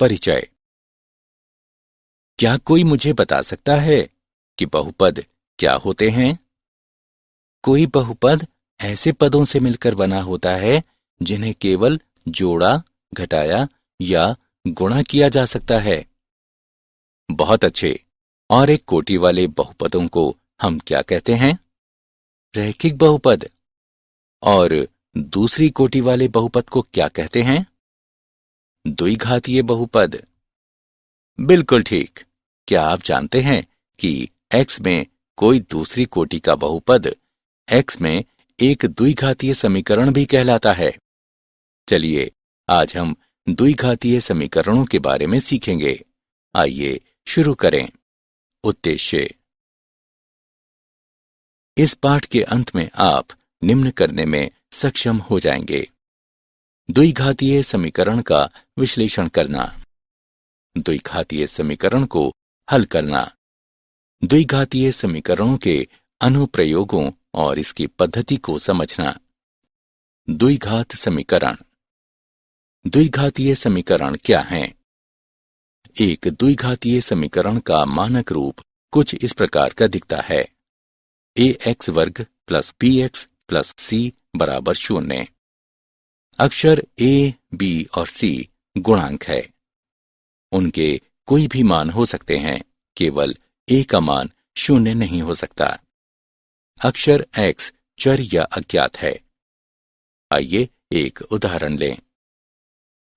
परिचय। क्या कोई मुझे बता सकता है कि बहुपद क्या होते हैं? कोई बहुपद ऐसे पदों से मिलकर बना होता है जिन्हें केवल जोड़ा, घटाया या गुणा किया जा सकता है। बहुत अच्छे। और एक कोटि वाले बहुपदों को हम क्या कहते हैं? रैखिक बहुपद। और दूसरी कोटि वाले बहुपद को क्या कहते हैं? द्विघातीय बहुपद। बिल्कुल ठीक। क्या आप जानते हैं कि x में कोई दूसरी कोटि का बहुपद x में एक द्विघातीय समीकरण भी कहलाता है? चलिए आज हम द्विघातीय समीकरणों के बारे में सीखेंगे। आइए शुरू करें। उद्देश्य। इस पाठ के अंत में आप निम्न करने में सक्षम हो जाएंगे। द्विघातीय समीकरण का विश्लेषण करना, द्विघातीय समीकरण को हल करना, द्विघातीय समीकरणों के अनुप्रयोगों और इसकी पद्धति को समझना। द्विघात समीकरण। द्विघातीय समीकरण क्या हैं? एक द्विघातीय समीकरण का मानक रूप कुछ इस प्रकार का दिखता है। ax वर्ग प्लस bx प्लस c बराबर 0। अक्षर a, b और c गुणांक है। उनके कोई भी मान हो सकते हैं, केवल a का मान 0 नहीं हो सकता। अक्षर x चर या अज्ञात है। आइए एक उदाहरण लें।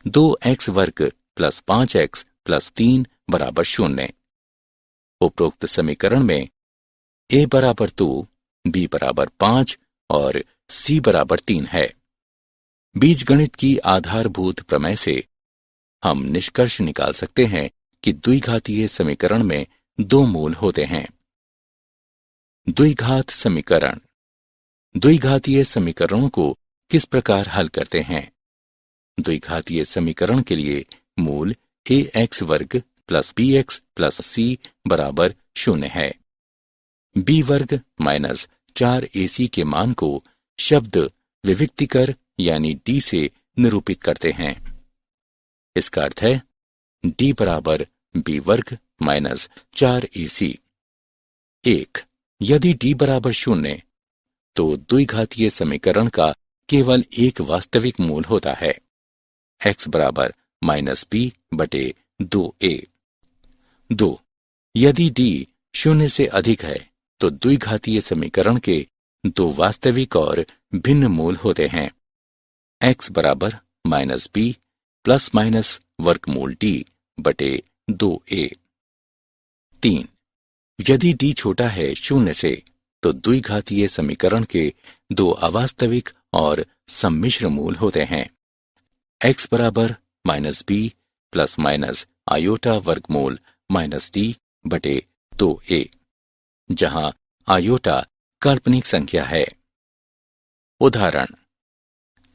2x वर्ग प्लस 5x प्लस 3 बराबर 0। उपरोक्त समीकरण में a बराबर 2, b बराबर 5 और c बराबर 3 है। बीजगणित की आधारभूत प्रमेय से हम निष्कर्ष निकाल सकते हैं कि द्विघातीय समीकरण में दो मूल होते हैं। द्विघात समीकरण। द्विघातीय समीकरणों को किस प्रकार हल करते हैं? द्विघातीय समीकरण के लिए मूल ax वर्ग प्लस bx प्लस c बराबर 0 है। b वर्ग माइनस 4ac के मान को शब्द विविक्तिकर यानी d से निरूपित करते हैं। इसका अर्थ है d बराबर b वर्ग माइनस 4ac। 1. यदि d बराबर 0 तो द्विघातीय समीकरण का केवल एक वास्तविक मूल होता है। x बराबर माइनस b बटे 2a। 2. यदि d 0 से अधिक है तो द्विघातीय समीकरण के दो वास्तविक और भिन्न मूल होते हैं। x बराबर माइनस b प्लस माइनस वर्गमूल d बटे 2a। 3. यदि d छोटा है 0 से तो द्विघातीय समीकरण के दो अवास्तविक और सम्मिश्र मूल होते हैं। x बराबर minus b plus minus iota वर्गमूल माइनस d बटे 2a, जहां आयोटा काल्पनिक संख्या है। उदाहरण।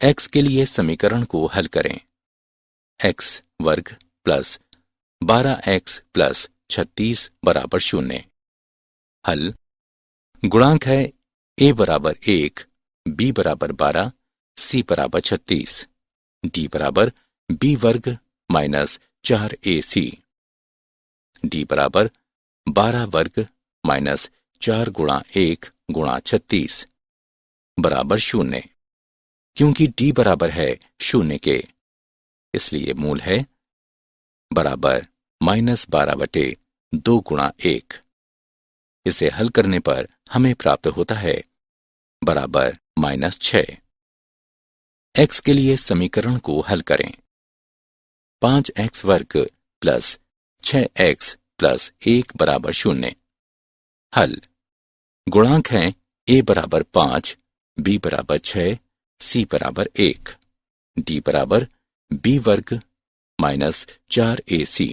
x के लिए समीकरण को हल करें। x वर्ग प्लस 12x प्लस 36 बराबर 0। हल। गुणांक है a बराबर 1, b बराबर 12, c बराबर 36, d बराबर b वर्ग माइनस 4ac, d बराबर 12 वर्ग माइनस 4 गुणा 1 गुणा 36 बराबर 0। क्योंकि d बराबर है 0 के, इसलिए मूल है बराबर माइनस 12 बटे 2 गुणा 1। इसे हल करने पर हमें प्राप्त होता है बराबर माइनस 6। x के लिए समीकरण को हल करें। 5x वर्ग प्लस 6x प्लस 1 बराबर 0। हल। गुणांक हैं a बराबर 5, b बराबर 6, c बराबर 1, d बराबर b वर्ग माइनस 4ac,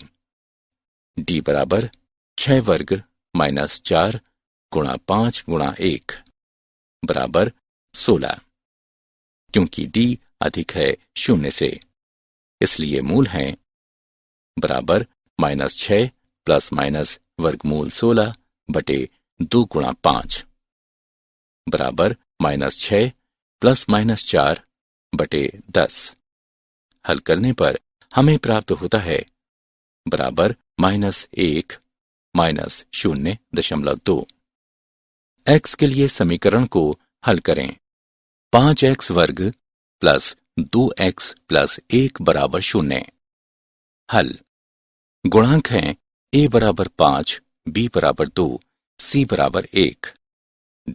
d बराबर 6 वर्ग माइनस 4 गुणा 5 गुणा 1 बराबर 16। क्योंकि d अधिक है 0 से, इसलिए मूल हैं बराबर माइनस 6 प्लस माइनस वर्गमूल 16 बटे 2 गुणा 5 बराबर माइनस 6 प्लस माइनस 4 बटे 10। हल करने पर हमें प्राप्त होता है बराबर -1 -0.2। x के लिए समीकरण को हल करें। 5x वर्ग प्लस 2x प्लस 1 बराबर 0। हल। गुणांक हैं a बराबर 5, b बराबर 2, c बराबर 1,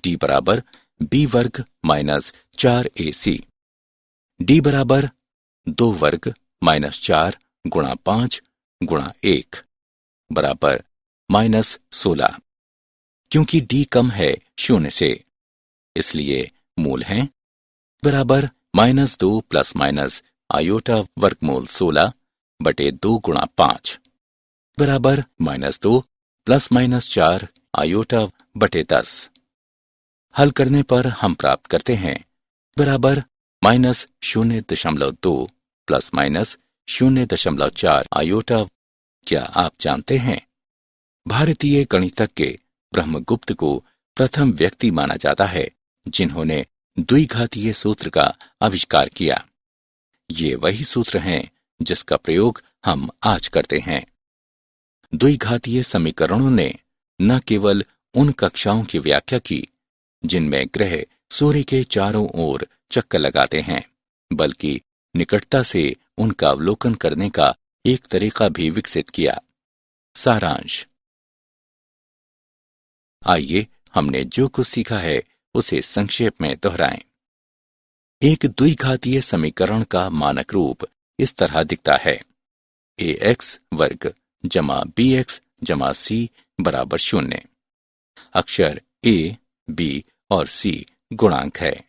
d बराबर b वर्ग माइनस 4ac, d बराबर 2 वर्ग माइनस 4 गुणा 5 गुणा 1 बराबर -16। क्योंकि d कम है 0 से, इसलिए मूल हैं बराबर -2 प्लस माइनस आयोटा वर्गमूल 16 बटे 2 गुणा 5 बराबर -2 प्लस माइनस 4 आयोटा बटे 10। हल करने पर हम प्राप्त करते हैं बराबर -0.2 प्लस माइनस 0.4 आयोटा। क्या आप जानते हैं भारतीय गणितज्ञ ब्रह्मगुप्त को प्रथम व्यक्ति माना जाता है जिन्होंने द्विघातीय सूत्र का आविष्कार किया। ये वही सूत्र हैं जिसका प्रयोग हम आज करते हैं। द्विघातीय समीकरणों ने न केवल उन कक्षाओं की व्याख्या की जिनमें ग्रह सूर्य के चारों ओर चक्कर लगाते हैं, बल्कि निकटता से उनका अवलोकन करने का एक तरीका भी विकसित किया। सारांश। आइए हमने जो कुछ सीखा है उसे संक्षेप में दोहराएं। एक द्विघातीय समीकरण का मानक रूप इस तरह दिखता है। ax वर्ग जमा bx जमा c बराबर 0। अक्षर a, b और c गुणांक है।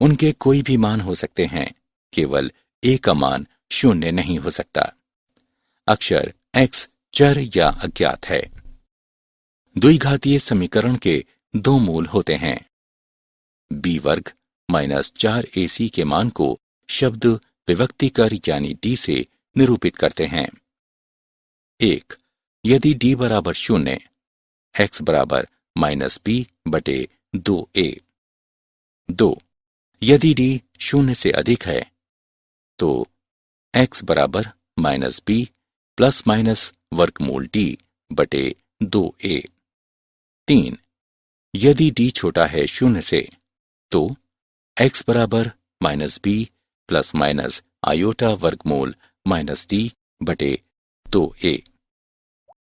उनके कोई भी मान हो सकते हैं, केवल a का मान 0 नहीं हो सकता। अक्षर x चर या अज्ञात है। द्विघातीय समीकरण के दो मूल होते हैं। b वर्ग माइनस 4ac के मान को शब्द विभक्तिकर यानी d से निरूपित करते हैं। 1. यदि d बराबर 0, x बराबर -b बटे 2a। 2. यदि d 0 से अधिक है तो x बराबर -b प्लस माइनस वर्गमूल d बटे 2a। 3. यदि d छोटा है 0 से तो x बराबर -b प्लस माइनस आयोटा वर्गमूल -d बटे 2a।